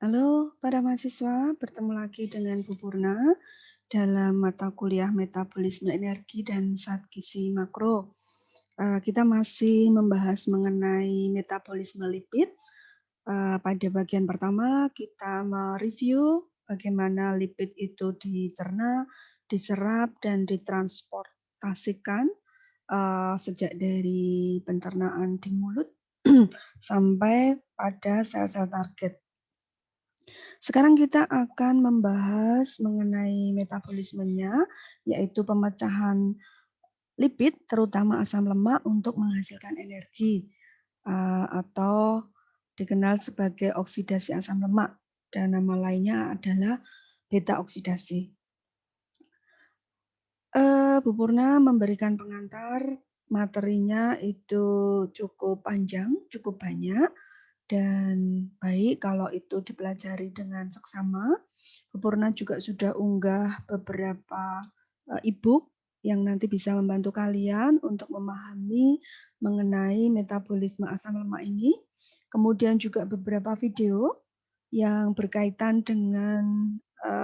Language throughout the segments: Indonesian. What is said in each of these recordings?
Halo para mahasiswa, bertemu lagi dengan Bu Purna dalam mata kuliah Metabolisme Energi dan Zat Gizi Makro. Kita masih membahas mengenai metabolisme lipid. Pada bagian pertama kita mereview bagaimana lipid itu dicerna, diserap, dan ditransportasikan sejak dari pencernaan di mulut sampai pada sel-sel target. Sekarang kita akan membahas mengenai metabolismenya, yaitu pemecahan lipid, terutama asam lemak untuk menghasilkan energi, atau dikenal sebagai oksidasi asam lemak, dan nama lainnya adalah beta oksidasi. Bu Purna memberikan pengantar, materinya itu cukup panjang, cukup banyak, dan baik kalau itu dipelajari dengan seksama. Bu Purna juga sudah unggah beberapa e-book yang nanti bisa membantu kalian untuk memahami mengenai metabolisme asam lemak ini. Kemudian juga beberapa video yang berkaitan dengan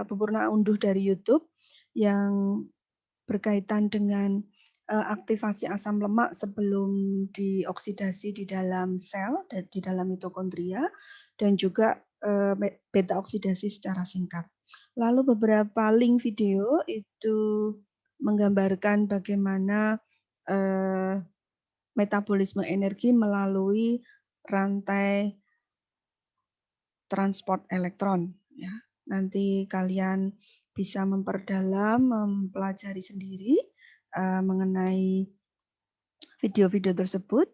Bu Purna unduh dari YouTube yang berkaitan dengan aktivasi asam lemak sebelum dioksidasi di dalam sel dan di dalam mitokondria, dan juga beta oksidasi secara singkat. Lalu beberapa link video itu menggambarkan bagaimana metabolisme energi melalui rantai transport elektron, ya. Nanti kalian bisa memperdalam, mempelajari sendiri mengenai video-video tersebut.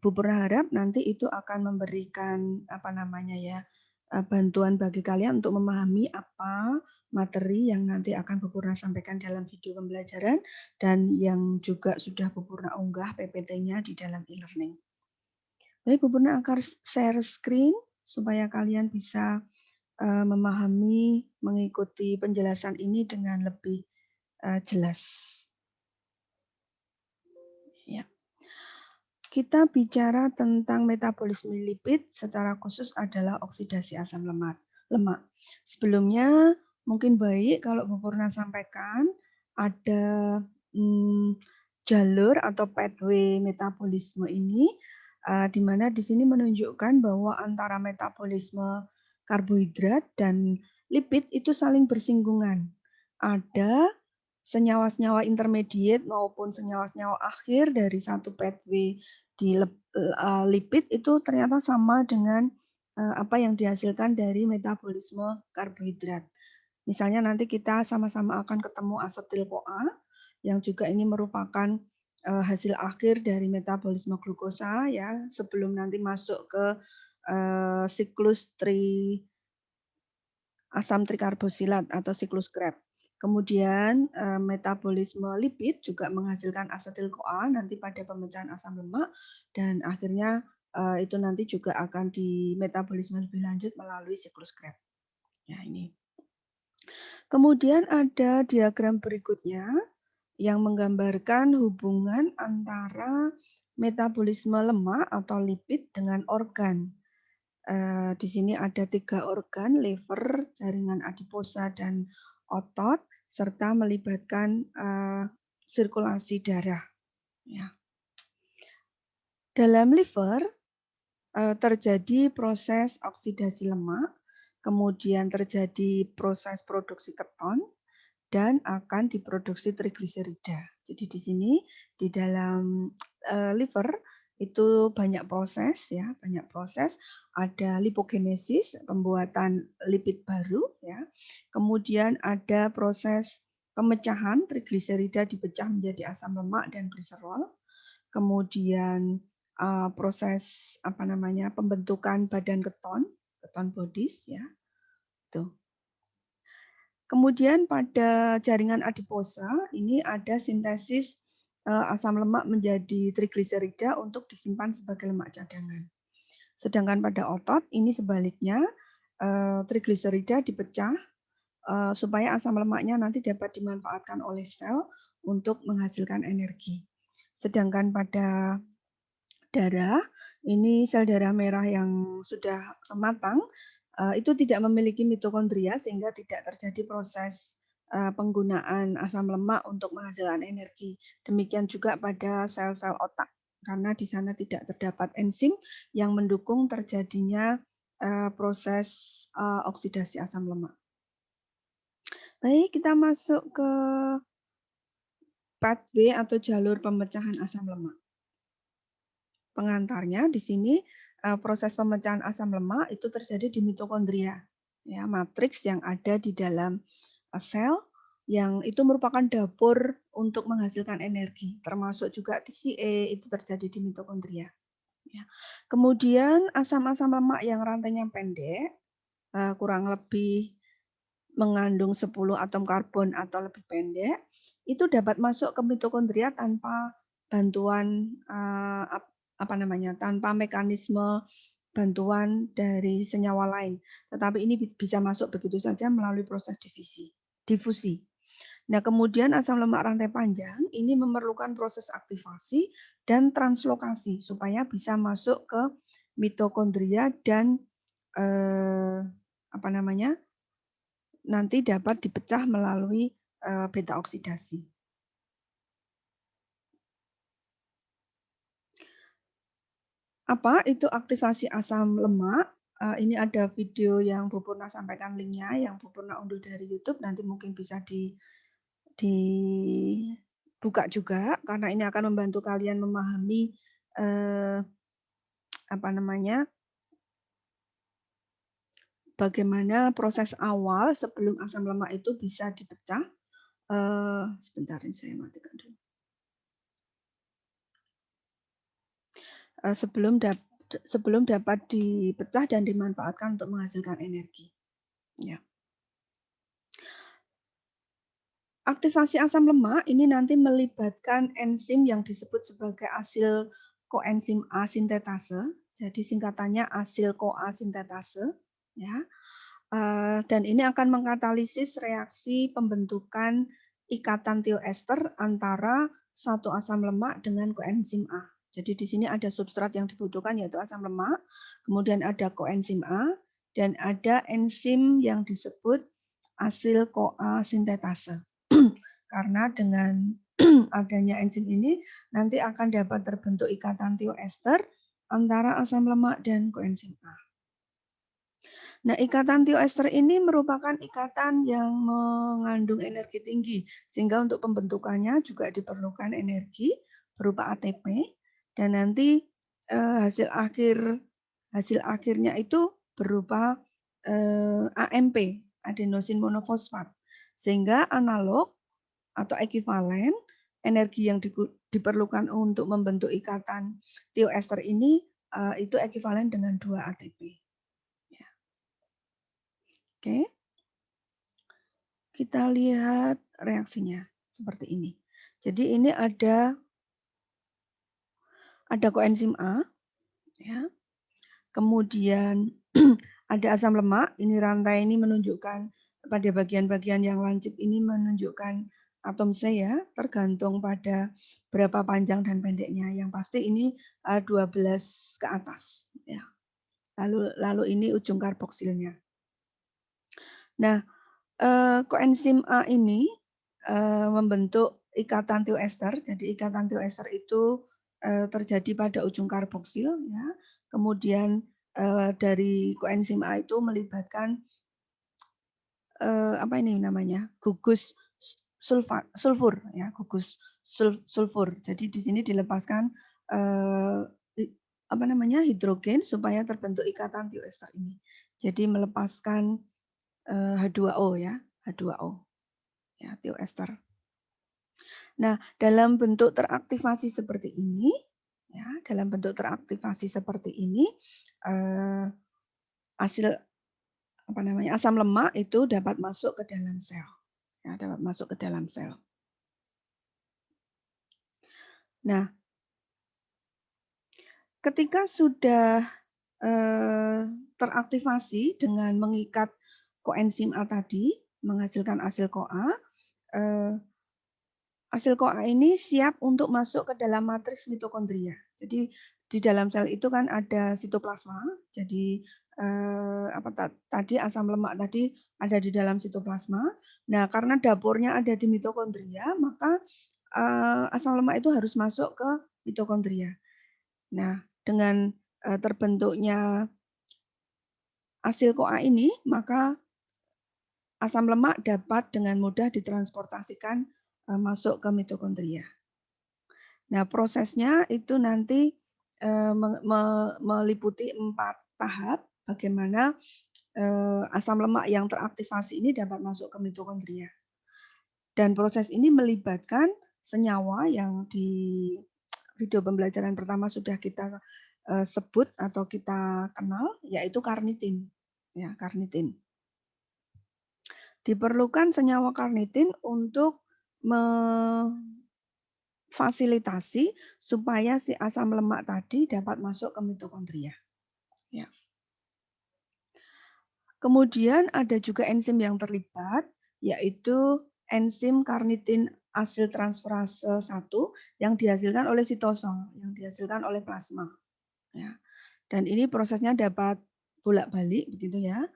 Bu berharap nanti itu akan memberikan bantuan bagi kalian untuk memahami apa materi yang nanti akan Bu Purna sampaikan dalam video pembelajaran dan yang juga sudah Bu Purna unggah PPT-nya di dalam e-learning. Baik, Bu Purna akan share screen supaya kalian bisa memahami, mengikuti penjelasan ini dengan lebih jelas. Ya. Kita bicara tentang metabolisme lipid, secara khusus adalah oksidasi asam lemak. Sebelumnya mungkin baik kalau Bu Purna sampaikan ada jalur atau pathway metabolisme ini, di mana di sini menunjukkan bahwa antara metabolisme karbohidrat dan lipid itu saling bersinggungan. Ada senyawa-senyawa intermediate maupun senyawa-senyawa akhir dari satu pathway di lipid itu ternyata sama dengan apa yang dihasilkan dari metabolisme karbohidrat. Misalnya nanti kita sama-sama akan ketemu asetil-CoA yang juga ini merupakan hasil akhir dari metabolisme glukosa ya sebelum nanti masuk ke siklus asam trikarbosilat atau siklus Krebs. Kemudian metabolisme lipid juga menghasilkan asetil-CoA nanti pada pemecahan asam lemak dan akhirnya itu nanti juga akan dimetabolisme lebih lanjut melalui siklus Krebs. Ya, ini. Kemudian ada diagram berikutnya yang menggambarkan hubungan antara metabolisme lemak atau lipid dengan organ. Di sini ada 3 organ, liver, jaringan adiposa, dan otot, serta melibatkan sirkulasi darah. Ya. Dalam liver terjadi proses oksidasi lemak, kemudian terjadi proses produksi keton, dan akan diproduksi trigliserida. Jadi di sini di dalam liver itu banyak proses ya, banyak proses. Ada lipogenesis, pembuatan lipid baru ya. Kemudian ada proses pemecahan trigliserida dipecah menjadi asam lemak dan gliserol. Kemudian proses pembentukan badan keton bodies ya. Tuh. Kemudian pada jaringan adiposa ini ada sintesis asam lemak menjadi trigliserida untuk disimpan sebagai lemak cadangan. Sedangkan pada otot ini sebaliknya, trigliserida dipecah supaya asam lemaknya nanti dapat dimanfaatkan oleh sel untuk menghasilkan energi. Sedangkan pada darah, ini sel darah merah yang sudah matang, itu tidak memiliki mitokondria sehingga tidak terjadi proses penggunaan asam lemak untuk menghasilkan energi. Demikian juga pada sel-sel otak, karena di sana tidak terdapat enzim yang mendukung terjadinya proses oksidasi asam lemak. Baik, kita masuk ke pathway atau jalur pemecahan asam lemak. Pengantarnya di sini proses pemecahan asam lemak itu terjadi di mitokondria, ya, matriks yang ada di dalam sel yang itu merupakan dapur untuk menghasilkan energi, termasuk juga TCA itu terjadi di mitokondria. Ya. Kemudian asam-asam lemak yang rantainya pendek, kurang lebih mengandung 10 atom karbon atau lebih pendek, itu dapat masuk ke mitokondria tanpa bantuan tanpa mekanisme bantuan dari senyawa lain. Tetapi ini bisa masuk begitu saja melalui proses difusi. Nah, kemudian asam lemak rantai panjang ini memerlukan proses aktivasi dan translokasi supaya bisa masuk ke mitokondria dan nanti dapat dipecah melalui beta oksidasi. Apa itu aktivasi asam lemak? Ini ada video yang Bu Purna sampaikan linknya, yang Bu Purna unduh dari YouTube, nanti mungkin bisa dibuka juga, karena ini akan membantu kalian memahami bagaimana proses awal sebelum asam lemak itu bisa dipecah. Sebentar, ini saya matikan dulu. Sebelum dapat dipecah dan dimanfaatkan untuk menghasilkan energi. Ya. Aktivasi asam lemak ini nanti melibatkan enzim yang disebut sebagai asil koenzim A sintetase. Jadi singkatannya asil CoA sintetase. Ya. Dan ini akan mengkatalisis reaksi pembentukan ikatan tioester antara satu asam lemak dengan koenzim A. Jadi di sini ada substrat yang dibutuhkan yaitu asam lemak, kemudian ada koenzim A, dan ada enzim yang disebut asil CoA sintetase. Karena dengan adanya enzim ini nanti akan dapat terbentuk ikatan tioester antara asam lemak dan koenzim A. Nah, ikatan tioester ini merupakan ikatan yang mengandung energi tinggi, sehingga untuk pembentukannya juga diperlukan energi berupa ATP, dan nanti hasil akhirnya itu berupa AMP, adenosin monofosfat, sehingga analog atau ekivalen energi yang diperlukan untuk membentuk ikatan tioester ini itu ekivalen dengan 2 ATP. Oke, kita lihat reaksinya seperti ini. Jadi ini ada koenzim A, ya. Kemudian ada asam lemak. Ini rantai ini menunjukkan pada bagian-bagian yang lancip ini menunjukkan atom C, ya, tergantung pada berapa panjang dan pendeknya. Yang pasti ini 12 ke atas, ya. Lalu ini ujung karboksilnya. Nah, koenzim A ini membentuk ikatan tioester. Jadi ikatan tioester itu terjadi pada ujung karboksil, ya. Kemudian dari koenzim A itu melibatkan gugus sulfur, ya, gugus sulfur. Jadi di sini dilepaskan hidrogen supaya terbentuk ikatan tioester ini. Jadi melepaskan H2O, ya, H2O, ya, tioester. Nah, dalam bentuk teraktivasi seperti ini, ya, asam lemak itu dapat masuk ke dalam sel, ya, dapat masuk ke dalam sel. Nah, ketika sudah teraktivasi dengan mengikat koenzim A tadi, menghasilkan asil CoA, asil CoA ini siap untuk masuk ke dalam matriks mitokondria. Jadi di dalam sel itu kan ada sitoplasma. Jadi tadi asam lemak tadi ada di dalam sitoplasma. Nah, karena dapurnya ada di mitokondria, maka asam lemak itu harus masuk ke mitokondria. Nah, dengan terbentuknya asil CoA ini, maka asam lemak dapat dengan mudah ditransportasikan masuk ke mitokondria. Nah, prosesnya itu nanti meliputi 4 tahap bagaimana asam lemak yang teraktivasi ini dapat masuk ke mitokondria. Dan proses ini melibatkan senyawa yang di video pembelajaran pertama sudah kita sebut atau kita kenal, yaitu karnitin. Ya, karnitin. Diperlukan senyawa karnitin untuk memfasilitasi supaya si asam lemak tadi dapat masuk ke mitokondria. Ya. Kemudian ada juga enzim yang terlibat, yaitu enzim karnitin asil transferase 1 yang dihasilkan oleh sitosol, yang dihasilkan oleh plasma. Ya. Dan ini prosesnya dapat bolak-balik begitu ya,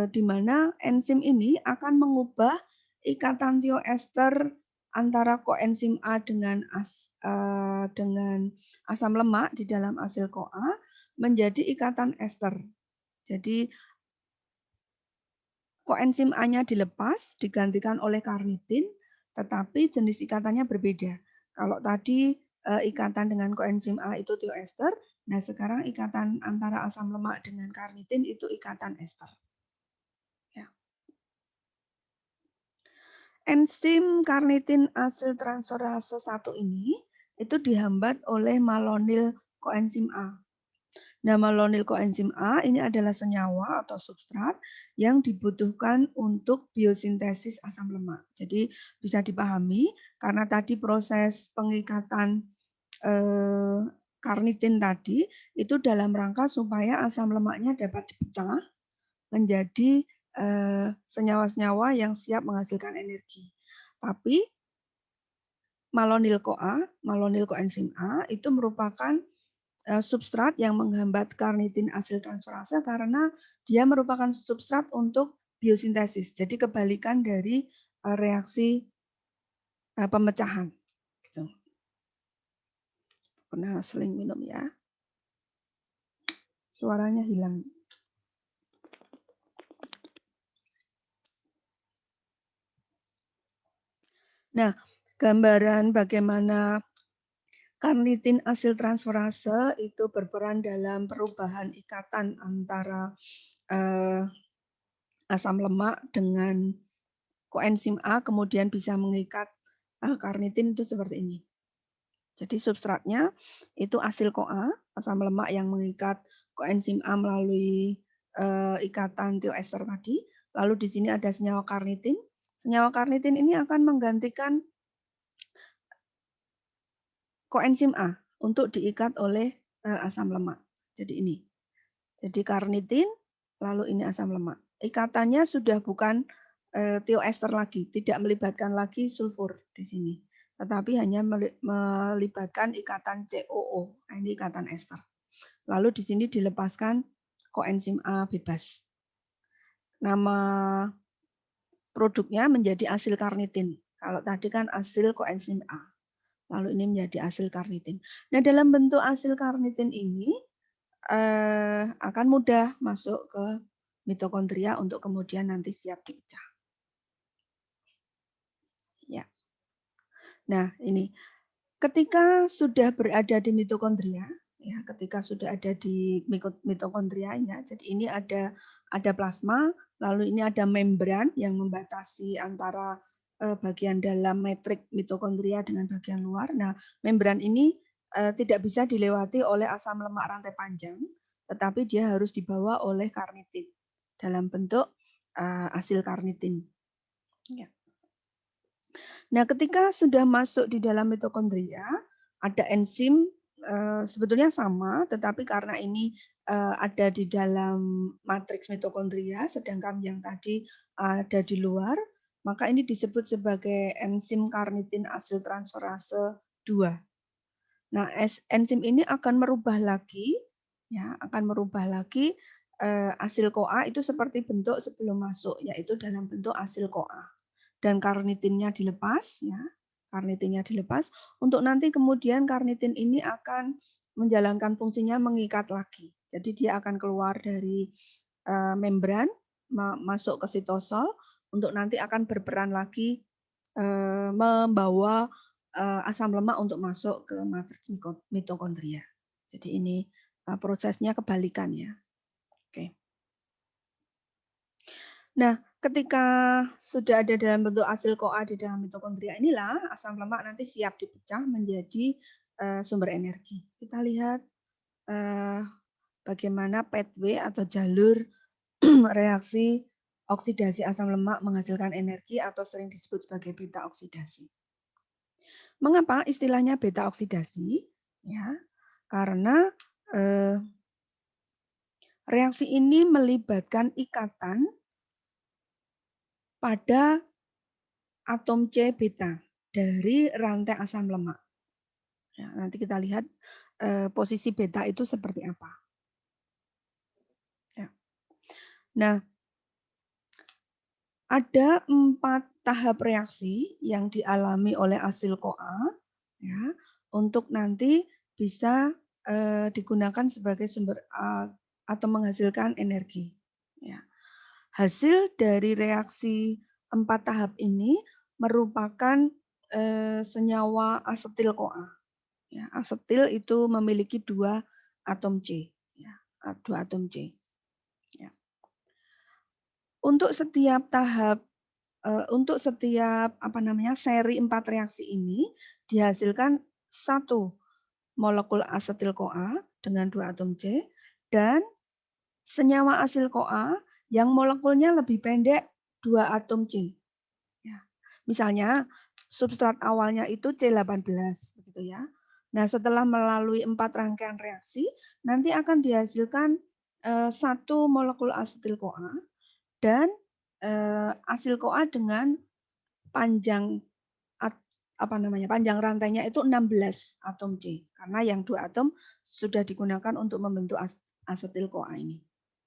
di mana enzim ini akan mengubah ikatan tioester antara koenzim A dengan asam lemak di dalam asil CoA menjadi ikatan ester. Jadi koenzim A-nya dilepas, digantikan oleh karnitin, tetapi jenis ikatannya berbeda. Kalau tadi ikatan dengan koenzim A itu tioester, nah sekarang ikatan antara asam lemak dengan karnitin itu ikatan ester. Ya. Enzim karnitin asil transferase 1 ini itu dihambat oleh malonil koenzim A. Nah, malonil koenzim A ini adalah senyawa atau substrat yang dibutuhkan untuk biosintesis asam lemak. Jadi bisa dipahami karena tadi proses pengikatan karnitin tadi itu dalam rangka supaya asam lemaknya dapat dipecah menjadi senyawa-senyawa yang siap menghasilkan energi. Tapi malonil CoA, malonil koenzim A itu merupakan substrat yang menghambat karnitin asil transferase karena dia merupakan substrat untuk biosintesis. Jadi kebalikan dari reaksi pemecahan. Gitu. Pernah seling minum ya. Suaranya hilang. Nah, gambaran bagaimana karnitin asil transferase itu berperan dalam perubahan ikatan antara asam lemak dengan koenzim A kemudian bisa mengikat karnitin itu seperti ini. Jadi substratnya itu asil CoA, asam lemak yang mengikat koenzim A melalui ikatan tioester tadi. Lalu di sini ada senyawa karnitin. Senyawa karnitin ini akan menggantikan koenzim A untuk diikat oleh asam lemak. Jadi ini. Jadi karnitin, lalu ini asam lemak. Ikatannya sudah bukan tioester lagi, tidak melibatkan lagi sulfur di sini, tetapi hanya melibatkan ikatan COO, ini ikatan ester. Lalu di sini dilepaskan koenzim A bebas. Nama produknya menjadi asil karnitin. Kalau tadi kan asil koenzim A. Lalu ini menjadi asil karnitin. Nah, dalam bentuk asil karnitin ini akan mudah masuk ke mitokondria untuk kemudian nanti siap dipecah. Ya. Nah, ini ketika sudah berada di mitokondria, ya, ketika sudah ada di mitokondrianya, jadi ini ada plasma, lalu ini ada membran yang membatasi antara bagian dalam matrik mitokondria dengan bagian luar. Nah, membran ini tidak bisa dilewati oleh asam lemak rantai panjang, tetapi dia harus dibawa oleh karnitin dalam bentuk asil karnitin. Ya. Nah, ketika sudah masuk di dalam mitokondria, ada enzim sebetulnya sama, tetapi karena ini ada di dalam matriks mitokondria, sedangkan yang tadi ada di luar, maka ini disebut sebagai enzim karnitin asil transferase 2. Nah, enzim ini akan merubah lagi, ya, akan merubah lagi asil CoA itu seperti bentuk sebelum masuk, yaitu dalam bentuk asil CoA. Dan karnitinnya dilepas, ya, karnitinnya dilepas. Untuk nanti kemudian karnitin ini akan menjalankan fungsinya mengikat lagi. Jadi dia akan keluar dari membran, masuk ke sitosol, untuk nanti akan berperan lagi membawa asam lemak untuk masuk ke matriks mitokondria. Jadi ini prosesnya kebalikan ya. Oke. Nah, ketika sudah ada dalam bentuk asil CoA di dalam mitokondria inilah asam lemak nanti siap dipecah menjadi sumber energi. Kita lihat bagaimana pathway atau jalur reaksi oksidasi asam lemak menghasilkan energi atau sering disebut sebagai beta oksidasi. Mengapa istilahnya beta oksidasi? Ya, karena reaksi ini melibatkan ikatan pada atom C beta dari rantai asam lemak. Ya, nanti kita lihat posisi beta itu seperti apa. Ya. Nah, ada 4 tahap reaksi yang dialami oleh asil CoA ya, untuk nanti bisa digunakan sebagai sumber atau menghasilkan energi. Ya. Hasil dari reaksi 4 tahap ini merupakan senyawa asetil CoA. Ya, asetil itu memiliki 2 atom C. Ya, 2 atom C. Ya. Untuk setiap tahap untuk setiap seri 4 reaksi ini dihasilkan 1 molekul asetil CoA dengan 2 atom C dan senyawa asil CoA yang molekulnya lebih pendek 2 atom C. Ya. Misalnya substrat awalnya itu C18 begitu ya. Nah, setelah melalui 4 rangkaian reaksi nanti akan dihasilkan 1 molekul asetil CoA dan asil CoA dengan panjang panjang rantainya itu 16 atom C karena yang 2 atom sudah digunakan untuk membentuk asetil CoA ini.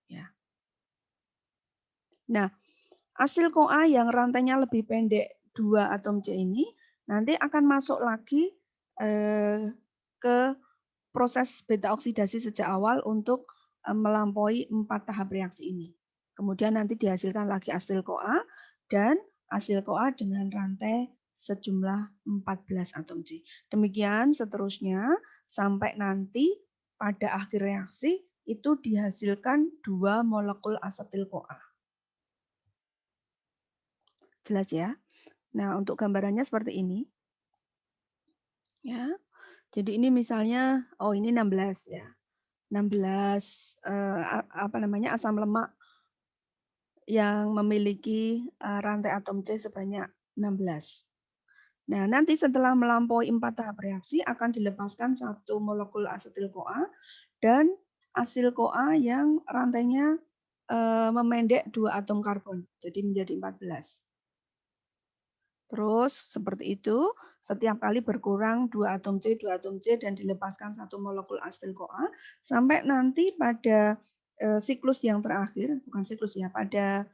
Ya. Nah, asil CoA yang rantainya lebih pendek 2 atom C ini nanti akan masuk lagi ke proses beta oksidasi sejak awal untuk melampaui 4 tahap reaksi ini. Kemudian nanti dihasilkan lagi asil CoA dan asil CoA dengan rantai sejumlah 14 atom C. Demikian seterusnya sampai nanti pada akhir reaksi itu dihasilkan 2 molekul asetil CoA. Jelas ya? Nah, untuk gambarannya seperti ini. Ya. Jadi ini misalnya ini 16 ya. 16 asam lemak yang memiliki rantai atom C sebanyak 16. Nah, nanti setelah melampaui 4 tahap reaksi akan dilepaskan 1 molekul asetil CoA dan asil CoA yang rantainya memendek 2 atom karbon, jadi menjadi 14. Terus seperti itu, setiap kali berkurang 2 atom C, 2 atom C dan dilepaskan 1 molekul asetil CoA sampai nanti pada siklus yang terakhir, bukan siklus ya, pada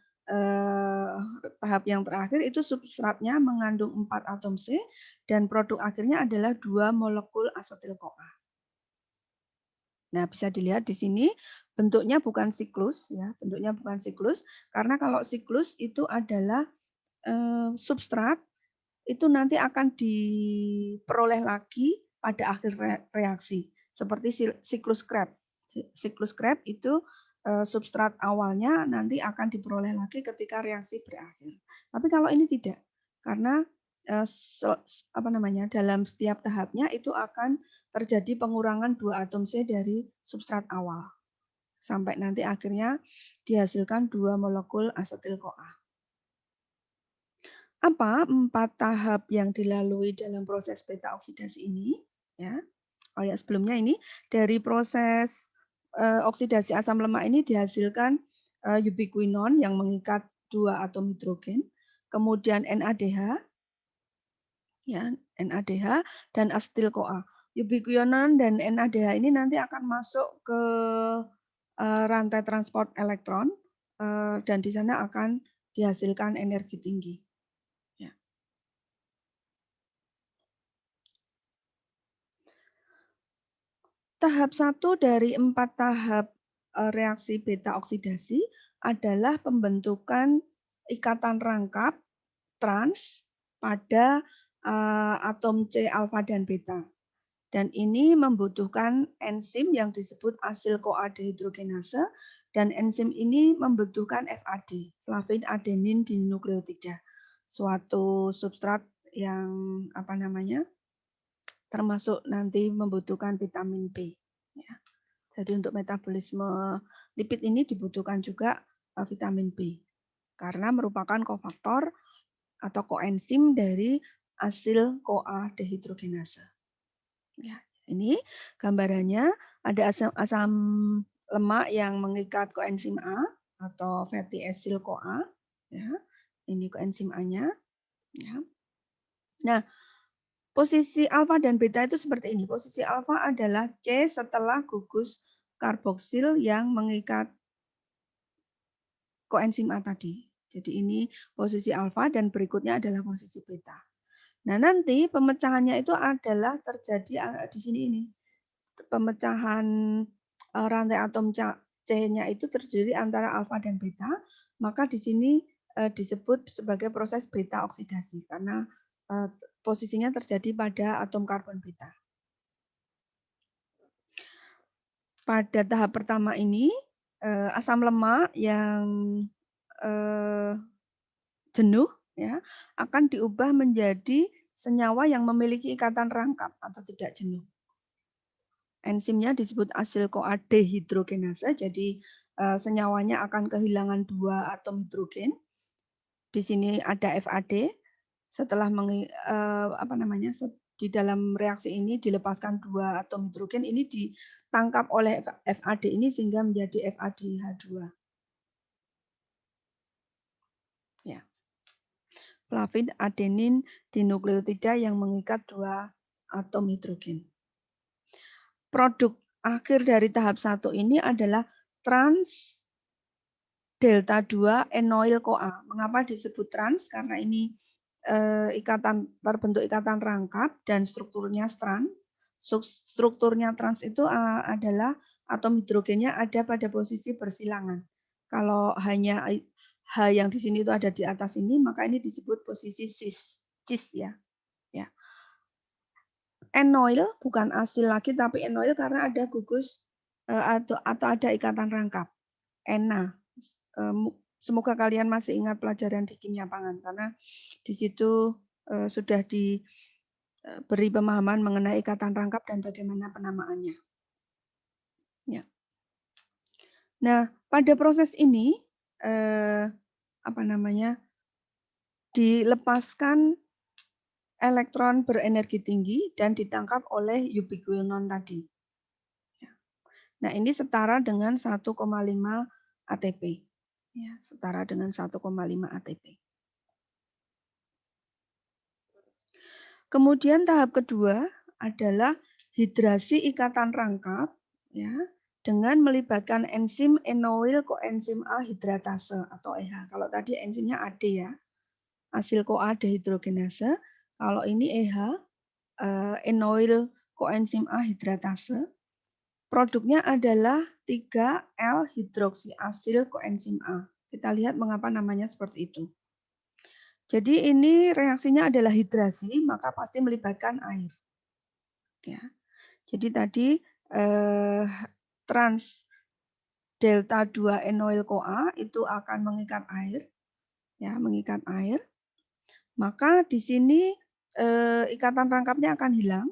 tahap yang terakhir itu substratnya mengandung 4 atom C dan produk akhirnya adalah 2 molekul asetil CoA. Nah, bisa dilihat di sini bentuknya bukan siklus ya, bentuknya bukan siklus karena kalau siklus itu adalah substrat itu nanti akan diperoleh lagi pada akhir reaksi seperti siklus Krebs. Siklus Krebs itu substrat awalnya nanti akan diperoleh lagi ketika reaksi berakhir. Tapi kalau ini tidak, karena dalam setiap tahapnya itu akan terjadi pengurangan 2 atom C dari substrat awal sampai nanti akhirnya dihasilkan 2 molekul asetil CoA. Apa 4 tahap yang dilalui dalam proses beta oksidasi ini? Ya. Sebelumnya ini dari proses oksidasi asam lemak ini dihasilkan ubiquinon yang mengikat 2 atom hidrogen, kemudian NADH, ya, NADH dan asetil CoA. Ubiquinone dan NADH ini nanti akan masuk ke rantai transport elektron dan di sana akan dihasilkan energi tinggi. Ya. Tahap 1 dari 4 tahap reaksi beta oksidasi adalah pembentukan ikatan rangkap trans pada atom C alfa dan beta. Dan ini membutuhkan enzim yang disebut asil-CoA dehidrogenase dan enzim ini membutuhkan FAD, flavin adenin dinukleotida, suatu substrat yang termasuk nanti membutuhkan vitamin B. Ya. Jadi untuk metabolisme lipid ini dibutuhkan juga vitamin B karena merupakan kofaktor atau koenzim dari asil CoA dehidrogenase. Ya, ini gambarannya ada asam lemak yang mengikat koenzim A atau fatty acyl CoA. Ya, ini koenzim A-nya. Ya. Nah, posisi alfa dan beta itu seperti ini. Posisi alfa adalah C setelah gugus karboksil yang mengikat koenzim A tadi. Jadi ini posisi alfa dan berikutnya adalah posisi beta. Nah, nanti pemecahannya itu adalah terjadi di sini ini. Pemecahan rantai atom C-nya itu terjadi antara alfa dan beta, maka di sini disebut sebagai proses beta oksidasi karena posisinya terjadi pada atom karbon beta. Pada tahap pertama ini asam lemak yang jenuh ya akan diubah menjadi senyawa yang memiliki ikatan rangkap atau tidak jenuh. Enzimnya disebut asil-CoA dehidrogenase, jadi senyawanya akan kehilangan 2 atom hidrogen. Di sini ada FAD. Setelah di dalam reaksi ini dilepaskan 2 atom hidrogen, ini ditangkap oleh FAD ini sehingga menjadi FADH2. Ya. Flavin adenin dinukleotida yang mengikat 2 atom hidrogen. Produk akhir dari tahap 1 ini adalah trans delta 2 enoyl CoA. Mengapa disebut trans? Karena ini terbentuk ikatan rangkap dan strukturnya strand. Strukturnya trans itu adalah atom hidrogennya ada pada posisi bersilangan. Kalau hanya H yang di sini itu ada di atas ini, maka ini disebut posisi cis ya. Ya. Enoyl bukan asil lagi tapi enoyl karena ada gugus atau ada ikatan rangkap. ENA. Semoga kalian masih ingat pelajaran di kimia pangan karena di situ sudah diberi pemahaman mengenai ikatan rangkap dan bagaimana penamaannya. Ya. Nah, pada proses ini dilepaskan elektron berenergi tinggi dan ditangkap oleh ubiquinone tadi. Nah, ini setara dengan 1,5 ATP. Ya, setara dengan 1,5 ATP. Kemudian tahap kedua adalah hidrasi ikatan rangkap ya, dengan melibatkan enzim enoyl koenzim A hidratase atau EH. Kalau tadi enzimnya AD ya, asil-CoA dehidrogenase. Kalau ini EH, enoyl koenzim A hidratase. Produknya adalah 3L hidroksiasil koenzim A. Kita lihat mengapa namanya seperti itu. Jadi ini reaksinya adalah hidrasi, maka pasti melibatkan air. Ya. Jadi tadi trans delta 2 enoyl CoA itu akan mengikat air, ya, mengikat air. Maka di sini ikatan rangkapnya akan hilang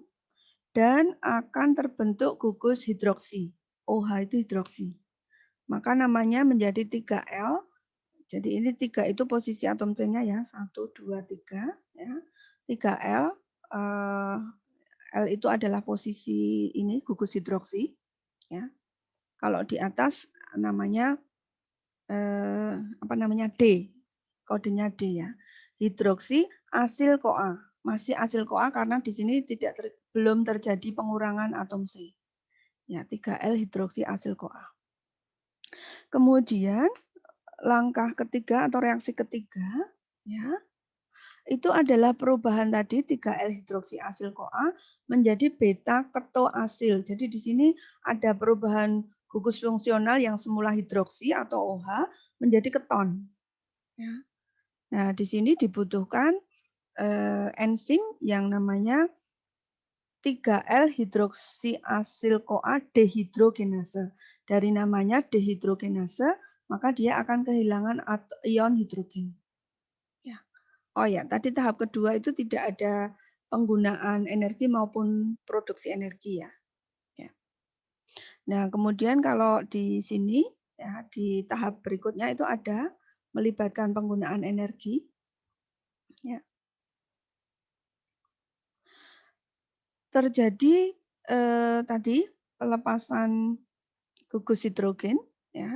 dan akan terbentuk gugus hidroksi. OH itu hidroksi. Maka namanya menjadi 3L. Jadi ini 3 itu posisi atom C-nya ya, 1, 2, 3. Ya. 3L, L itu adalah posisi ini, gugus hidroksi. Ya. Kalau di atas namanya D, kodenya D ya. Hidroksi asil CoA. masih asil CoA karena di sini belum terjadi pengurangan atom C. Ya, 3L hidroksi asil CoA. Kemudian langkah ketiga atau reaksi ketiga, ya, itu adalah perubahan tadi 3L hidroksi asil CoA menjadi beta ketoasil. Jadi di sini ada perubahan gugus fungsional yang semula hidroksi atau OH menjadi keton. Ya. Nah, di sini dibutuhkan enzim yang namanya 3L hidroksiasil CoA dehidrogenase. Dari namanya dehidrogenase, maka dia akan kehilangan ion hidrogen. Ya. Oh ya, tadi tahap kedua itu tidak ada penggunaan energi maupun produksi energi ya. Ya. Nah, kemudian kalau di sini ya di tahap berikutnya itu ada melibatkan penggunaan energi. Ya. Terjadi tadi pelepasan gugus hidrogen, ya,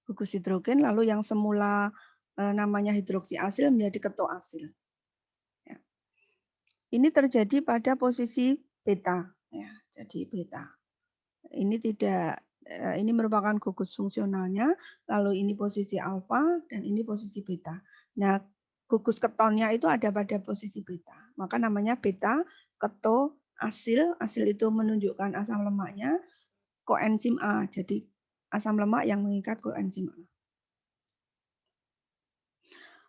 gugus hidrogen, lalu yang semula namanya hidroksiasil menjadi ketoasil. Ya. Ini terjadi pada posisi beta, ya, jadi beta. Ini tidak, ini merupakan gugus fungsionalnya, lalu ini posisi alfa dan ini posisi beta. Nah, gugus ketonnya itu ada pada posisi beta, maka namanya beta keto asil. Asil itu menunjukkan asam lemaknya, koenzim A. Jadi asam lemak yang mengikat koenzim A.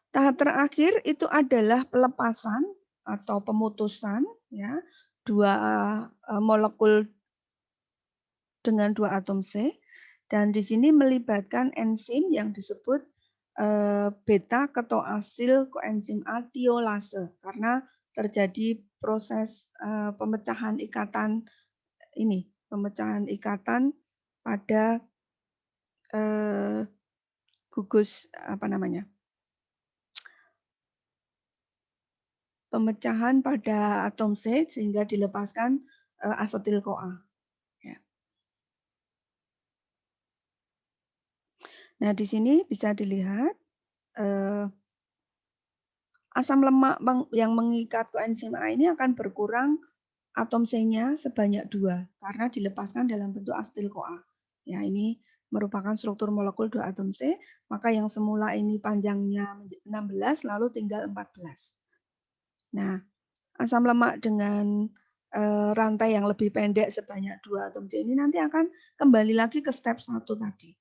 Tahap terakhir itu adalah pelepasan atau pemutusan ya dua molekul dengan 2 atom C, dan di sini melibatkan enzim yang disebut beta ketoasil koenzim A tiolase karena terjadi proses pemecahan ikatan pada gugus pemecahan pada atom C sehingga dilepaskan asetil CoA. Ya. Nah, di sini bisa dilihat asam lemak yang mengikat koenzim A ini akan berkurang atom C-nya sebanyak 2 karena dilepaskan dalam bentuk asetil CoA. Ya, ini merupakan struktur molekul 2 atom C, maka yang semula ini panjangnya 16 lalu tinggal 14. Nah, asam lemak dengan rantai yang lebih pendek sebanyak 2 atom C ini nanti akan kembali lagi ke step 1 tadi.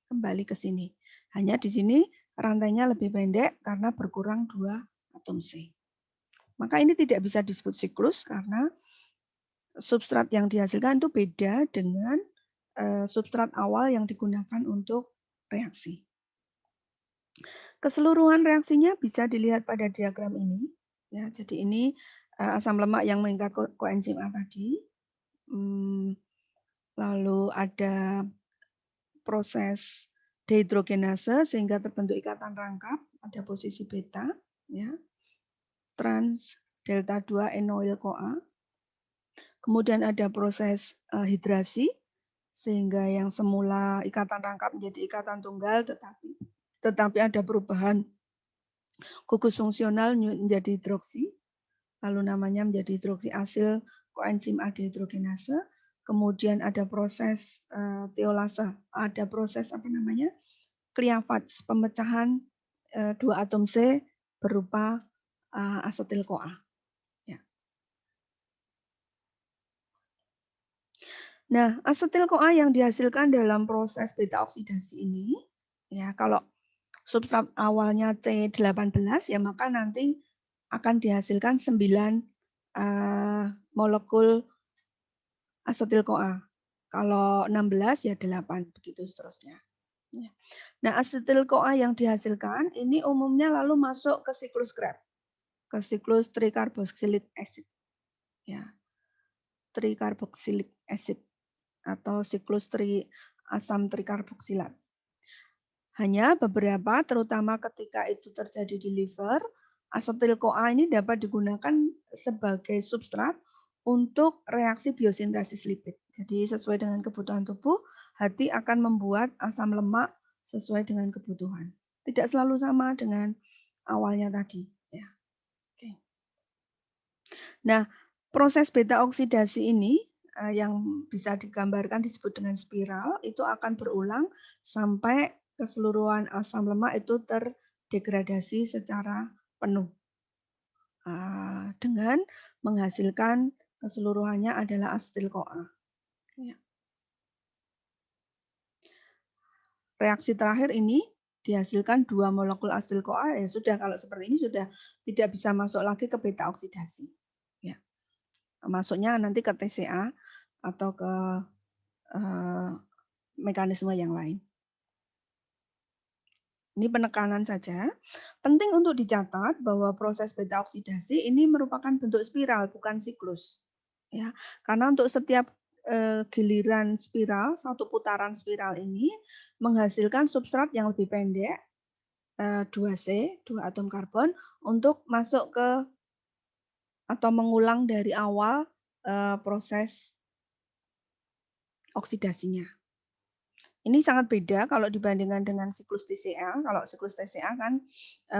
Kembali ke sini. Hanya di sini rantainya lebih pendek karena berkurang 2 atom C. Maka ini tidak bisa disebut siklus karena substrat yang dihasilkan itu beda dengan substrat awal yang digunakan untuk reaksi. Keseluruhan reaksinya bisa dilihat pada diagram ini. Ya, jadi ini asam lemak yang mengikat koenzim A tadi. Lalu ada proses dehidrogenase sehingga terbentuk ikatan rangkap pada posisi beta, ya. Trans delta 2 enoil CoA. Kemudian ada proses hidrasi sehingga yang semula ikatan rangkap menjadi ikatan tunggal, tetapi ada perubahan gugus fungsional menjadi hidroksi, lalu namanya menjadi hidroksiasil koenzim A dehidrogenase. Kemudian ada proses tiolase, ada proses Cleavage, pemecahan 2 atom C berupa asetil CoA. Ya. Nah, asetil CoA yang dihasilkan dalam proses beta oksidasi ini, ya kalau substrat awalnya C18 ya maka nanti akan dihasilkan 9 molekul asetil CoA. Kalau 16 ya 8 begitu seterusnya. Ya. Nah, asetil CoA yang dihasilkan ini umumnya lalu masuk ke siklus Krebs, ke siklus tricarboxylic acid. Ya. Tricarboxylic acid atau siklus asam trikarboksilat. Hanya beberapa, terutama ketika itu terjadi di liver, asetil CoA ini dapat digunakan sebagai substrat untuk reaksi biosintesis lipid. Jadi sesuai dengan kebutuhan tubuh, hati akan membuat asam lemak sesuai dengan kebutuhan. Tidak selalu sama dengan awalnya tadi. Ya. Oke. Nah, proses beta oksidasi ini yang bisa digambarkan disebut dengan spiral itu akan berulang sampai keseluruhan asam lemak itu terdegradasi secara penuh dengan menghasilkan keseluruhannya adalah asetil-CoA. Ya. Reaksi terakhir ini dihasilkan 2 molekul asetil-CoA, ya sudah, kalau seperti ini sudah tidak bisa masuk lagi ke beta oksidasi. Ya. Masuknya nanti ke TCA atau ke mekanisme yang lain. Ini penekanan saja. Penting untuk dicatat bahwa proses beta oksidasi ini merupakan bentuk spiral, bukan siklus. Ya, karena untuk setiap giliran spiral, satu putaran spiral ini menghasilkan substrat yang lebih pendek, 2C, 2 atom karbon, untuk masuk ke atau mengulang dari awal proses oksidasinya. Ini sangat beda kalau dibandingkan dengan siklus TCA. Kalau siklus TCA kan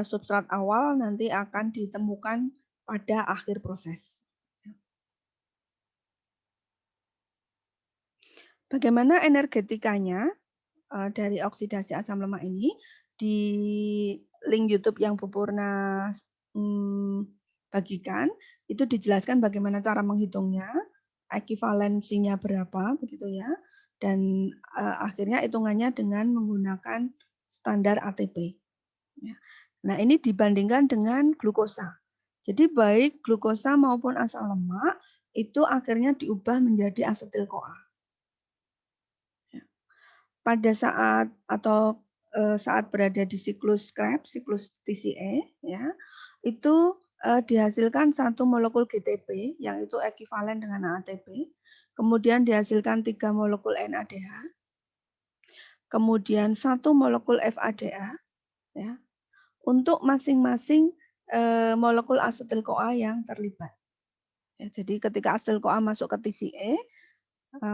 substrat awal nanti akan ditemukan pada akhir proses. Bagaimana energetikanya dari oksidasi asam lemak ini? Di link YouTube yang Bu Purna bagikan, itu dijelaskan bagaimana cara menghitungnya, ekivalensinya berapa, begitu ya. Dan akhirnya hitungannya dengan menggunakan standar ATP. Nah, ini dibandingkan dengan glukosa. Jadi baik glukosa maupun asam lemak itu akhirnya diubah menjadi asetil-CoA. Pada saat atau saat berada di siklus Krebs, siklus TCA, ya, itu dihasilkan 1 molekul GTP yang itu ekivalen dengan ATP, kemudian dihasilkan 3 molekul NADH, kemudian 1 molekul FADA, ya, untuk masing-masing molekul asetil-CoA yang terlibat. Ya, jadi ketika asetil-CoA masuk ke TCA,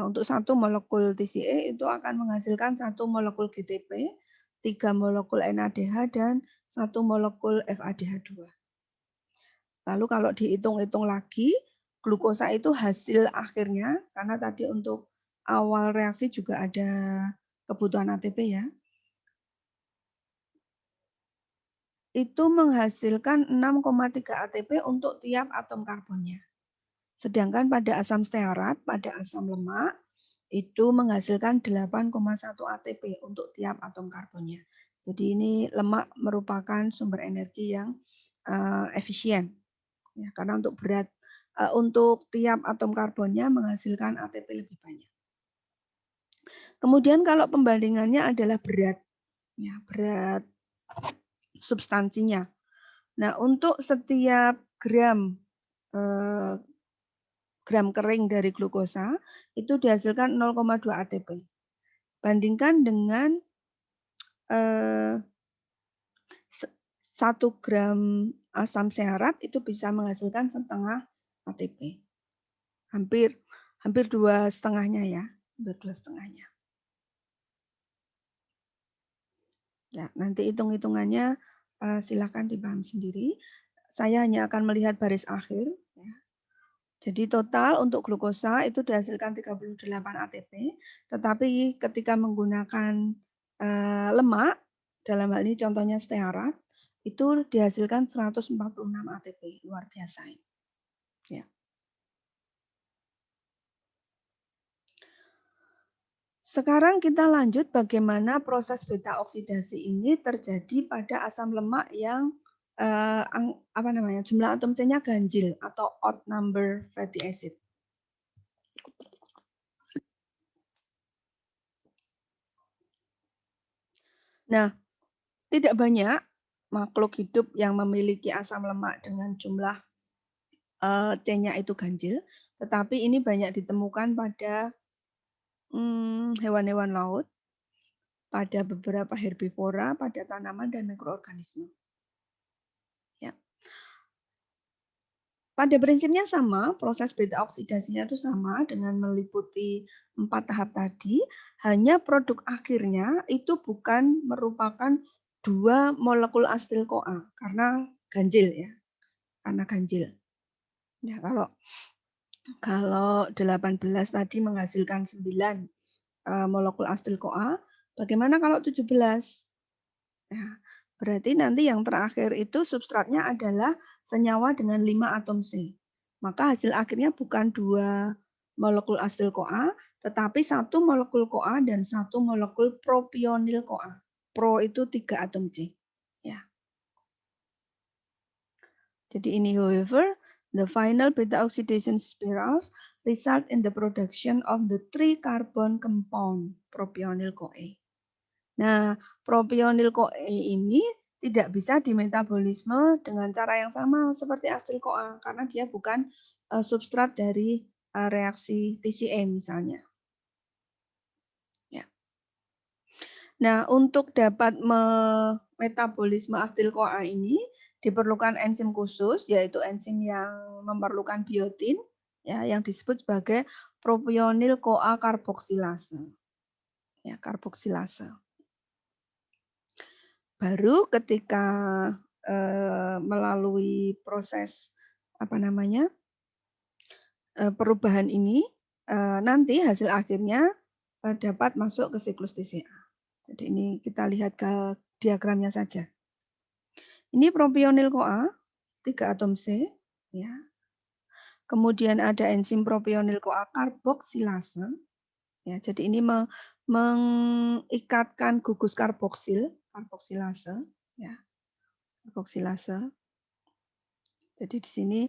untuk 1 molekul TCA itu akan menghasilkan 1 molekul GTP, 3 molekul NADH, dan 1 molekul FADH2. Lalu kalau dihitung-hitung lagi, glukosa itu hasil akhirnya, karena tadi untuk awal reaksi juga ada kebutuhan ATP ya, itu menghasilkan 6,3 ATP untuk tiap atom karbonnya. Sedangkan pada asam stearat, pada asam lemak, itu menghasilkan 8,1 ATP untuk tiap atom karbonnya. Jadi ini lemak merupakan sumber energi yang efisien. Ya, karena untuk berat, untuk tiap atom karbonnya menghasilkan ATP lebih banyak. Kemudian kalau pembandingannya adalah berat, ya, berat substansinya. Nah, untuk setiap gram gram kering dari glukosa itu dihasilkan 0,2 ATP. Bandingkan dengan 1 gram asam stearat itu bisa menghasilkan setengah ATP. Hampir 2,5-nya ya, hampir 2,5-nya. Ya, nanti hitung-hitungannya silakan dipahami sendiri. Saya hanya akan melihat baris akhir. Ya. Jadi total untuk glukosa itu dihasilkan 38 ATP, tetapi ketika menggunakan lemak, dalam hal ini contohnya stearat, itu dihasilkan 146 ATP, luar biasa. Ya. Sekarang kita lanjut bagaimana proses beta oksidasi ini terjadi pada asam lemak yang jumlah atom C-nya ganjil atau odd number fatty acid. Nah, tidak banyak makhluk hidup yang memiliki asam lemak dengan jumlah C-nya itu ganjil, tetapi ini banyak ditemukan pada hewan-hewan laut, pada beberapa herbivora, pada tanaman dan mikroorganisme. Ya. Pada prinsipnya sama, proses beta oksidasinya itu sama dengan meliputi 4 tahap tadi, hanya produk akhirnya itu bukan merupakan 2 molekul asetil-CoA karena ganjil ya. Karena ganjil. Ya, kalau 18 tadi menghasilkan 9 molekul asil-CoA, bagaimana kalau 17? Ya, berarti nanti yang terakhir itu substratnya adalah senyawa dengan 5 atom C. Maka hasil akhirnya bukan 2 molekul asil-CoA, tetapi 1 molekul CoA dan 1 molekul propionil CoA. Pro itu 3 atom C. Ya. Jadi ini, however, the final beta oxidation spirals result in the production of the 3 carbon compound propionil CoA. Nah, propionil CoA ini tidak bisa dimetabolisme dengan cara yang sama seperti asil CoA karena dia bukan substrat dari reaksi TCA misalnya. Ya. Nah, untuk dapat metabolisme asil CoA ini diperlukan enzim khusus, yaitu enzim yang memerlukan biotin, ya, yang disebut sebagai propionil CoA karboksilase. Ya, karboksilase. Baru ketika melalui proses perubahan ini, nanti hasil akhirnya dapat masuk ke siklus TCA. Jadi ini kita lihat ke diagramnya saja. Ini propionil CoA, 3 atom C, ya. Kemudian ada enzim propionil CoA karboksilase. Ya, jadi ini mengikatkan gugus karboksilase, ya. Karboksilase. Jadi di sini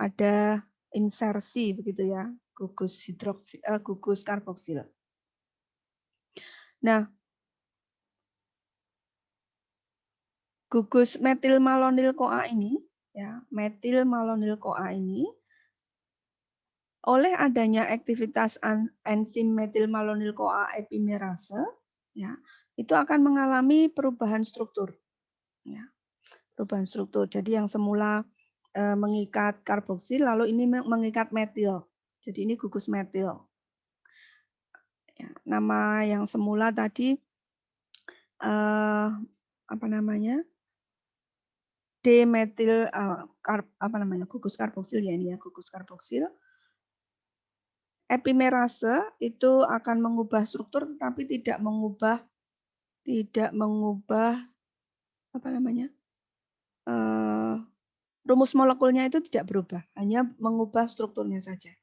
ada insersi begitu ya, gugus karboksil. Nah, gugus metil malonil CoA ini, ya, metil malonil CoA ini oleh adanya aktivitas enzim metil malonil CoA epimerase, ya, itu akan mengalami perubahan struktur, ya, perubahan struktur. Jadi yang semula mengikat karboksil, lalu ini mengikat metil. Jadi ini gugus metil. Ya, nama yang semula tadi D-metil gugus karboksil ya, ini ya, gugus karboksil. Epimerase itu akan mengubah struktur tetapi tidak mengubah rumus molekulnya itu tidak berubah, hanya mengubah strukturnya saja.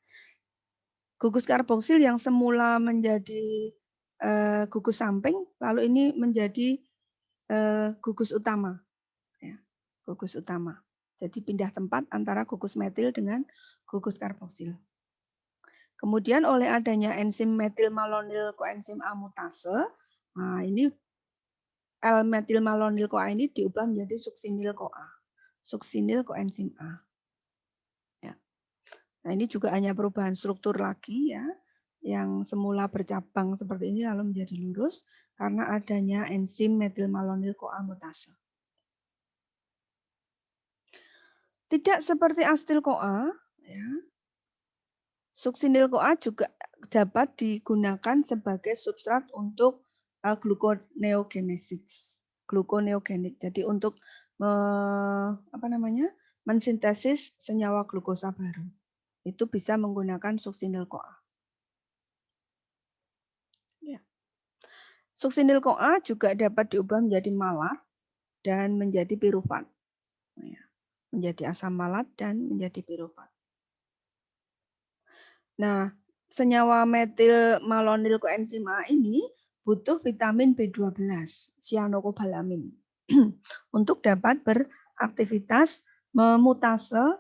Gugus karboksil yang semula menjadi gugus samping, lalu ini menjadi gugus utama. Ya, gugus utama. Jadi pindah tempat antara gugus metil dengan gugus karboksil. Kemudian oleh adanya enzim metil malonil koenzim A mutase, nah ini L-metil malonil CoA ini diubah menjadi suksinil CoA. Suksinil koenzim A. Ya. Nah, ini juga hanya perubahan struktur lagi ya, yang semula bercabang seperti ini lalu menjadi lurus karena adanya enzim metil malonil CoA mutase. Tidak seperti asetil CoA, ya. Suksinil CoA juga dapat digunakan sebagai substrat untuk gluconeogenik. Jadi untuk mensintesis senyawa glukosa baru. Itu bisa menggunakan suksinil CoA. Ya. Suksinil CoA juga dapat diubah menjadi malat dan menjadi pirufat. Ya. Menjadi asam malat dan menjadi pirufat. Nah, senyawa metil malonil koenzim A ini butuh vitamin B12, cyanokobalamin, untuk dapat beraktivitas memutase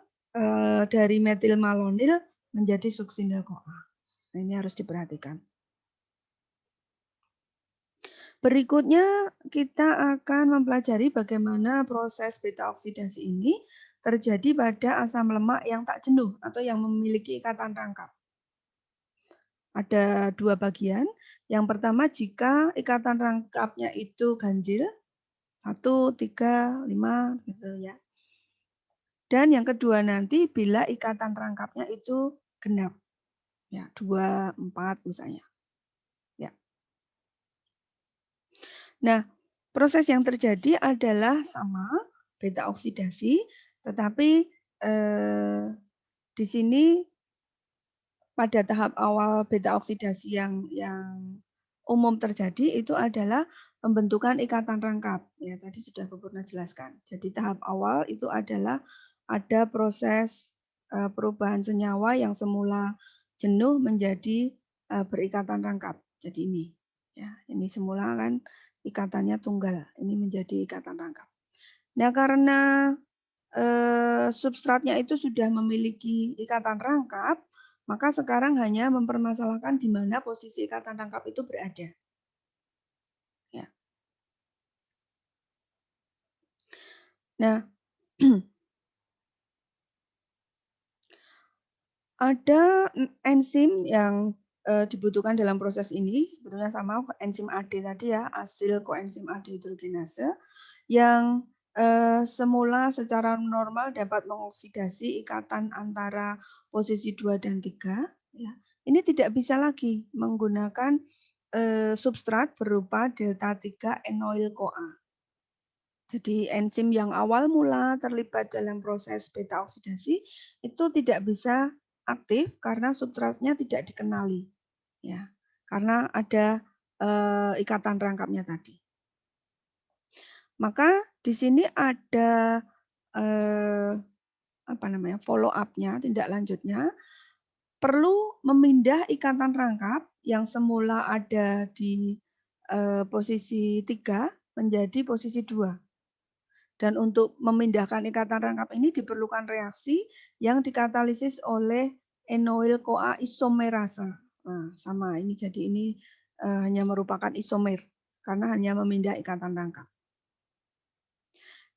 dari metil malonil menjadi suksinil CoA. Nah, ini harus diperhatikan. Berikutnya kita akan mempelajari bagaimana proses beta oksidasi ini terjadi pada asam lemak yang tak jenuh atau yang memiliki ikatan rangkap. Ada 2 bagian. Yang pertama jika ikatan rangkapnya itu ganjil, 1, 3, 5 gitu ya. Dan yang kedua nanti bila ikatan rangkapnya itu genap. Ya, 2, 4 misalnya. Ya. Nah, proses yang terjadi adalah sama beta oksidasi, tetapi di sini pada tahap awal beta oksidasi yang umum terjadi itu adalah pembentukan ikatan rangkap. Ya, tadi sudah Bu Purna jelaskan. Jadi tahap awal itu adalah ada proses perubahan senyawa yang semula jenuh menjadi berikatan rangkap. Jadi ini, ya, ini semula kan ikatannya tunggal, ini menjadi ikatan rangkap. Nah, karena substratnya itu sudah memiliki ikatan rangkap, maka sekarang hanya mempermasalahkan di mana posisi ikatan rangkap itu berada. Ya. Nah, ada enzim yang dibutuhkan dalam proses ini, sebetulnya sama enzim AD tadi ya, asil koenzim AD hidrogenase, yang semula secara normal dapat mengoksidasi ikatan antara posisi 2 dan 3. Ya. Ini tidak bisa lagi menggunakan substrat berupa delta 3 enoyl CoA. Jadi enzim yang awal mula terlibat dalam proses beta oksidasi itu tidak bisa aktif karena substratnya tidak dikenali, ya, karena ada ikatan rangkapnya tadi. Maka di sini ada follow up-nya, tindak lanjutnya, perlu memindah ikatan rangkap yang semula ada di posisi 3 menjadi posisi 2. Dan untuk memindahkan ikatan rangkap ini diperlukan reaksi yang dikatalisis oleh enoyl CoA isomerase. Nah, sama ini, jadi ini hanya merupakan isomer karena hanya memindah ikatan rangkap.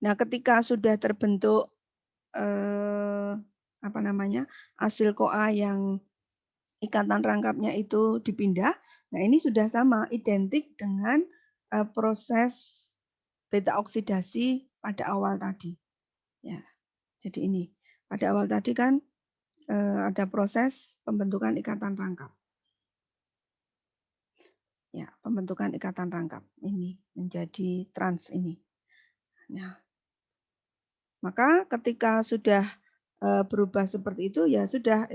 Nah, ketika sudah terbentuk asil CoA yang ikatan rangkapnya itu dipindah, nah ini sudah sama, identik dengan proses beta oksidasi pada awal tadi. Ya, jadi ini pada awal tadi kan ada proses pembentukan ikatan rangkap. Ya, pembentukan ikatan rangkap ini menjadi trans ini. Nah, maka ketika sudah berubah seperti itu, ya sudah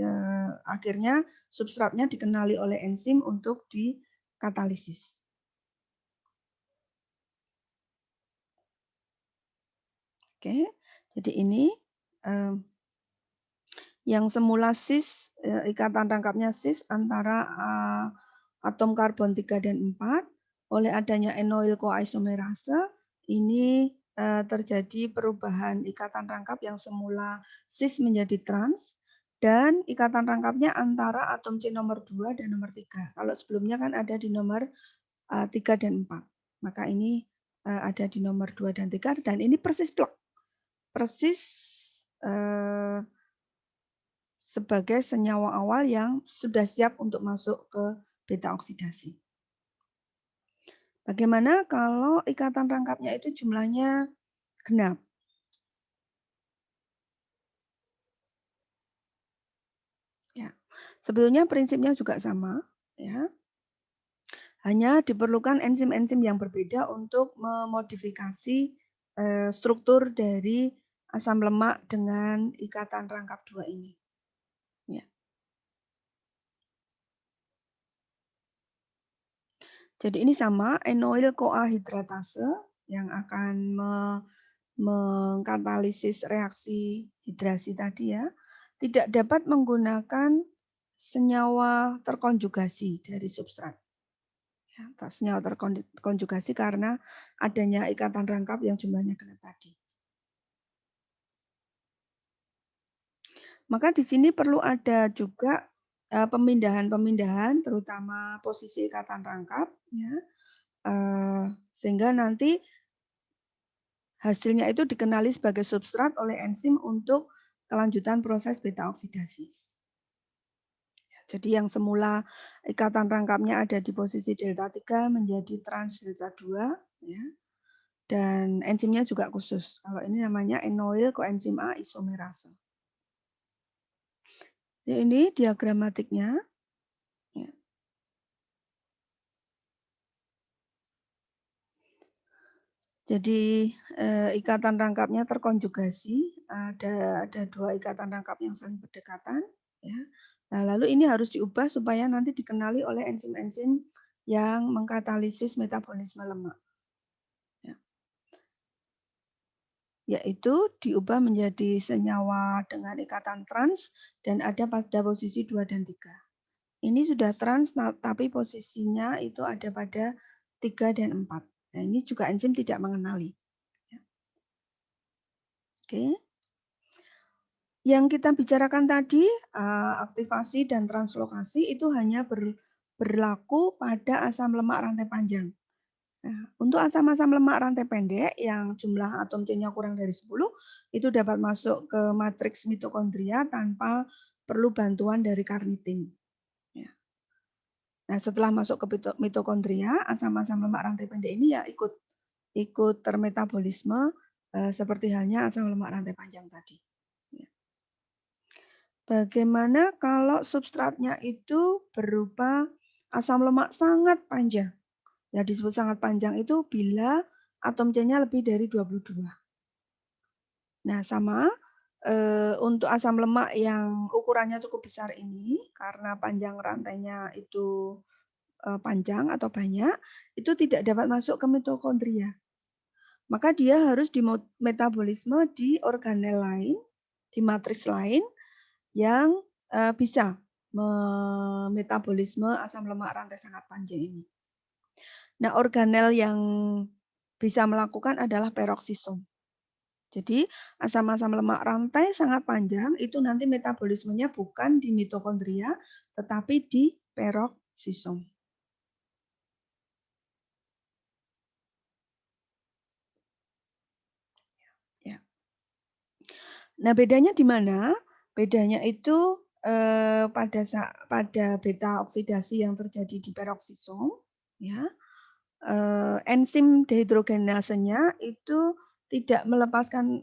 akhirnya substratnya dikenali oleh enzim untuk dikatalisis. Oke, jadi ini yang semula cis, ikatan rangkapnya cis antara atom karbon 3 dan 4, oleh adanya enoyl CoA isomerase, ini terjadi perubahan ikatan rangkap yang semula cis menjadi trans, dan ikatan rangkapnya antara atom C nomor 2 dan nomor 3. Kalau sebelumnya kan ada di nomor 3 dan 4. Maka ini ada di nomor 2 dan 3, dan ini persis plek. Persis sebagai senyawa awal yang sudah siap untuk masuk ke beta oksidasi. Bagaimana kalau ikatan rangkapnya itu jumlahnya genap? Ya, sebetulnya prinsipnya juga sama, ya. Hanya diperlukan enzim-enzim yang berbeda untuk memodifikasi struktur dari asam lemak dengan ikatan rangkap 2 ini. Ya. Jadi ini sama, enoyl CoA hidratase yang akan mengkatalisis reaksi hidrasi tadi ya, tidak dapat menggunakan senyawa terkonjugasi dari substrat. Ya, senyawa terkonjugasi karena adanya ikatan rangkap yang jumlahnya genap tadi. Maka di sini perlu ada juga pemindahan-pemindahan, terutama posisi ikatan rangkap, ya, sehingga nanti hasilnya itu dikenali sebagai substrat oleh enzim untuk kelanjutan proses beta oksidasi. Jadi yang semula ikatan rangkapnya ada di posisi delta 3 menjadi trans delta 2, ya. Dan enzimnya juga khusus. Kalau ini namanya enoyl koenzim A isomerase. Ya, ini diagramatiknya. Ya. Jadi ikatan rangkapnya terkonjugasi, ada 2 ikatan rangkap yang saling berdekatan, ya. Nah, lalu ini harus diubah supaya nanti dikenali oleh enzim-enzim yang mengkatalisis metabolisme lemak. Ya. Yaitu diubah menjadi senyawa dengan ikatan trans dan ada pada posisi 2 dan 3. Ini sudah trans tapi posisinya itu ada pada 3 dan 4. Nah, ini juga enzim tidak mengenali. Ya. Oke. Yang kita bicarakan tadi, aktivasi dan translokasi itu hanya berlaku pada asam lemak rantai panjang. Nah, untuk asam-asam lemak rantai pendek yang jumlah atom C-nya kurang dari 10, itu dapat masuk ke matriks mitokondria tanpa perlu bantuan dari karnitin. Ya. Nah, setelah masuk ke mitokondria, asam-asam lemak rantai pendek ini ya ikut termetabolisme seperti halnya asam lemak rantai panjang tadi. Ya. Bagaimana kalau substratnya itu berupa asam lemak sangat panjang? Ya, disebut sangat panjang itu bila atom C-nya lebih dari 22. Nah, sama untuk asam lemak yang ukurannya cukup besar ini, karena panjang rantainya itu panjang atau banyak, itu tidak dapat masuk ke mitokondria. Maka dia harus dimetabolisme di organel lain, di matriks lain, yang bisa metabolisme asam lemak rantai sangat panjang ini. Nah, organel yang bisa melakukan adalah peroksisom. Jadi, asam-asam lemak rantai sangat panjang itu nanti metabolismenya bukan di mitokondria, tetapi di peroksisom. Ya. Nah, bedanya di mana? Bedanya itu pada beta oksidasi yang terjadi di peroksisom, ya, enzim dehidrogenasenya itu tidak melepaskan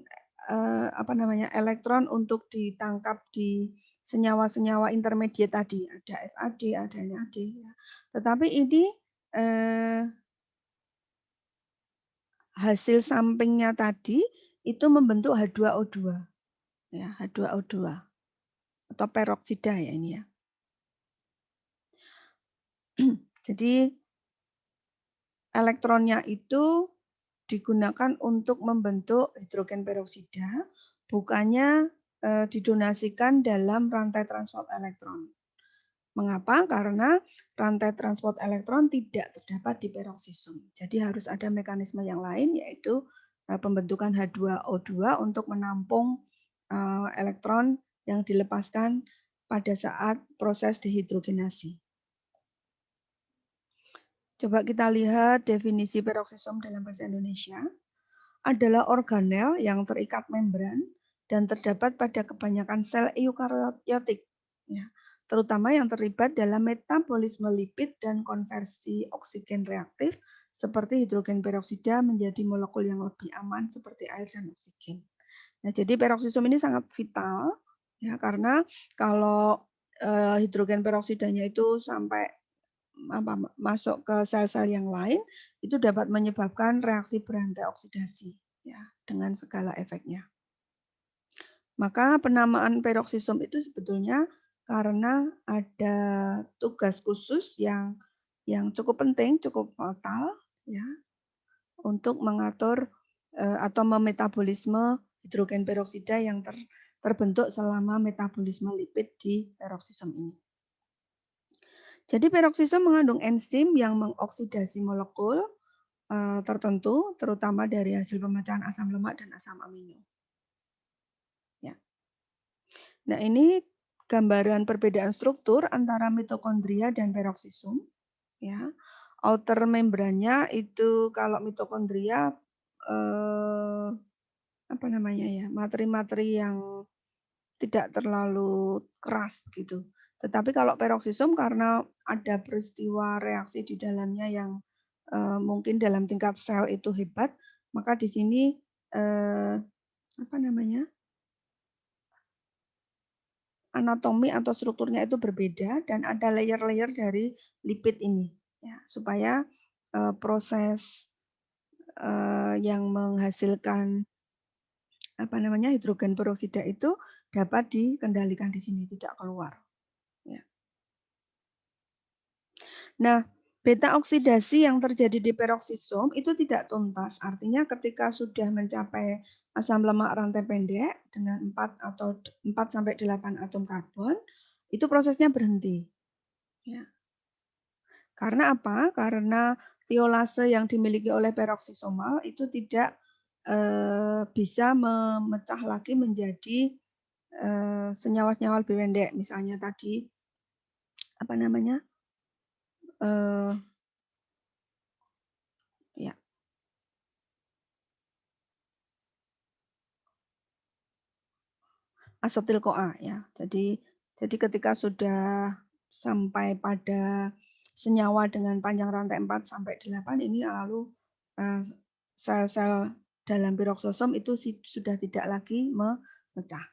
elektron untuk ditangkap di senyawa-senyawa intermediate tadi, ada FAD, ada NAD, ya. Tetapi ini hasil sampingnya tadi itu membentuk H2O2, ya, H2O2 atau peroksida ya ini ya. Jadi elektronnya itu digunakan untuk membentuk hidrogen peroksida, bukannya didonasikan dalam rantai transport elektron. Mengapa? Karena rantai transport elektron tidak terdapat di peroksisom. Jadi harus ada mekanisme yang lain, yaitu pembentukan H2O2 untuk menampung elektron yang dilepaskan pada saat proses dehidrogenasi. Coba kita lihat definisi peroksisom dalam bahasa Indonesia. Adalah organel yang terikat membran dan terdapat pada kebanyakan sel eukariotik, ya, terutama yang terlibat dalam metabolisme lipid dan konversi oksigen reaktif seperti hidrogen peroksida menjadi molekul yang lebih aman seperti air dan oksigen. Nah, jadi peroksisom ini sangat vital, ya, karena kalau hidrogen peroksidanya itu sampai masuk ke sel-sel yang lain, itu dapat menyebabkan reaksi berantai oksidasi, ya, dengan segala efeknya. Maka penamaan peroksisom itu sebetulnya karena ada tugas khusus yang cukup penting, cukup vital, ya, untuk mengatur atau memetabolisme hidrogen peroksida yang terbentuk selama metabolisme lipid di peroksisom ini. Jadi peroksisom mengandung enzim yang mengoksidasi molekul tertentu, terutama dari hasil pemecahan asam lemak dan asam amino. Ya. Nah, ini gambaran perbedaan struktur antara mitokondria dan peroksisom. Ya. Outer membrannya itu kalau mitokondria materi-materi yang tidak terlalu keras begitu. Tetapi kalau peroksisom karena ada peristiwa reaksi di dalamnya yang mungkin dalam tingkat sel itu hebat, maka di sini anatomi atau strukturnya itu berbeda dan ada layer-layer dari lipid ini, ya, supaya proses yang menghasilkan hidrogen peroksida itu dapat dikendalikan di sini, tidak keluar. Ya. Nah, beta oksidasi yang terjadi di peroksisom itu tidak tuntas. Artinya ketika sudah mencapai asam lemak rantai pendek dengan 4 sampai 8 atom karbon, itu prosesnya berhenti. Ya. Karena apa? Karena tiolase yang dimiliki oleh peroksisomal itu tidak bisa memecah lagi menjadi senyawa-senyawa lebih pendek. Misalnya tadi eh, ya asetil-CoA ya. Jadi ketika sudah sampai pada senyawa dengan panjang rantai 4 sampai 8 ini lalu sel-sel dalam piroksosom itu sudah tidak lagi memecah.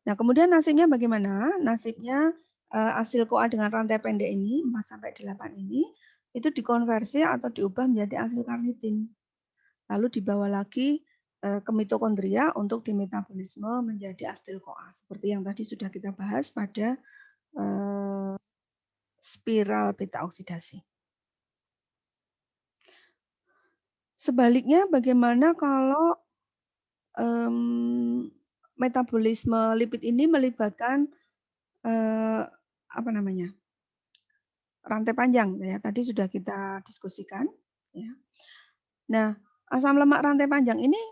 Nah, kemudian nasibnya bagaimana? Nasibnya asil CoA dengan rantai pendek ini 4 sampai 8 ini itu dikonversi atau diubah menjadi asil karnitin. Lalu dibawa lagi ke mitokondria untuk dimetabolisme menjadi asetil CoA. Seperti yang tadi sudah kita bahas pada spiral beta oksidasi. Sebaliknya, bagaimana kalau metabolisme lipid ini melibatkan rantai panjang ya, tadi sudah kita diskusikan ya. Nah, asam lemak rantai panjang ini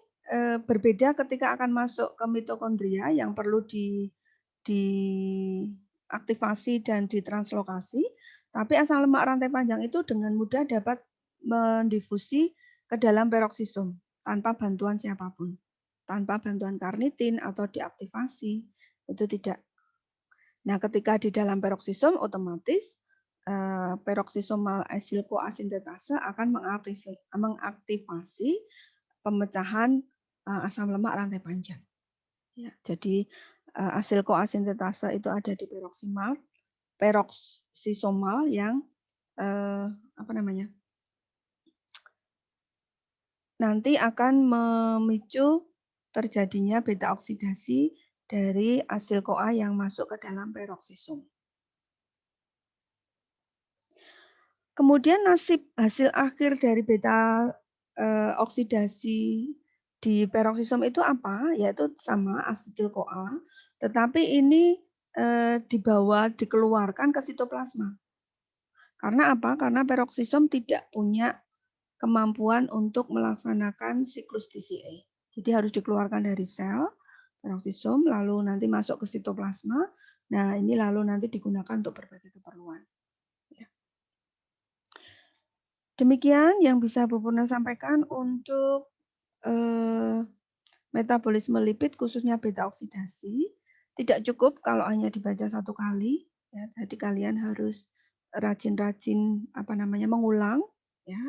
berbeda ketika akan masuk ke mitokondria yang perlu diaktifasi dan ditranslokasi, tapi asam lemak rantai panjang itu dengan mudah dapat mendifusi ke dalam peroksisom tanpa bantuan siapapun. Tanpa bantuan karnitin atau diaktifasi, itu tidak. Nah, ketika di dalam peroksisom otomatis peroksisomal acyl CoA sintetase akan mengaktifasi pemecahan asam lemak rantai panjang. Ya, jadi acyl CoA sintetase itu ada di peroksisomal yang nanti akan memicu terjadinya beta oksidasi dari acyl CoA yang masuk ke dalam peroksisom. Kemudian nasib hasil akhir dari beta oksidasi di peroksisom itu apa? Yaitu sama asetil CoA, tetapi ini dikeluarkan ke sitoplasma. Karena apa? Karena peroksisom tidak punya kemampuan untuk melaksanakan siklus TCA. Jadi harus dikeluarkan dari sel peroksisom, lalu nanti masuk ke sitoplasma. Nah, ini lalu nanti digunakan untuk berbagai keperluan. Demikian yang bisa Bu Purna sampaikan untuk metabolisme lipid khususnya beta oksidasi. Tidak cukup kalau hanya dibaca satu kali, ya, jadi kalian harus rajin-rajin mengulang, ya,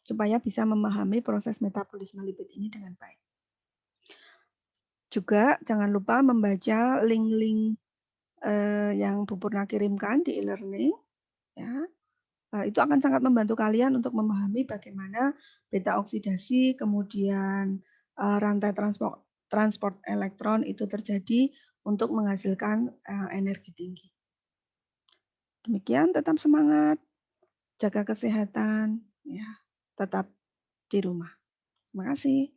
supaya bisa memahami proses metabolisme lipid ini dengan baik. Juga jangan lupa membaca link-link yang Bu Purna kirimkan di e-learning, ya. Itu akan sangat membantu kalian untuk memahami bagaimana beta oksidasi, kemudian rantai transport elektron itu terjadi untuk menghasilkan energi tinggi. Demikian, tetap semangat, jaga kesehatan, ya, tetap di rumah. Terima kasih.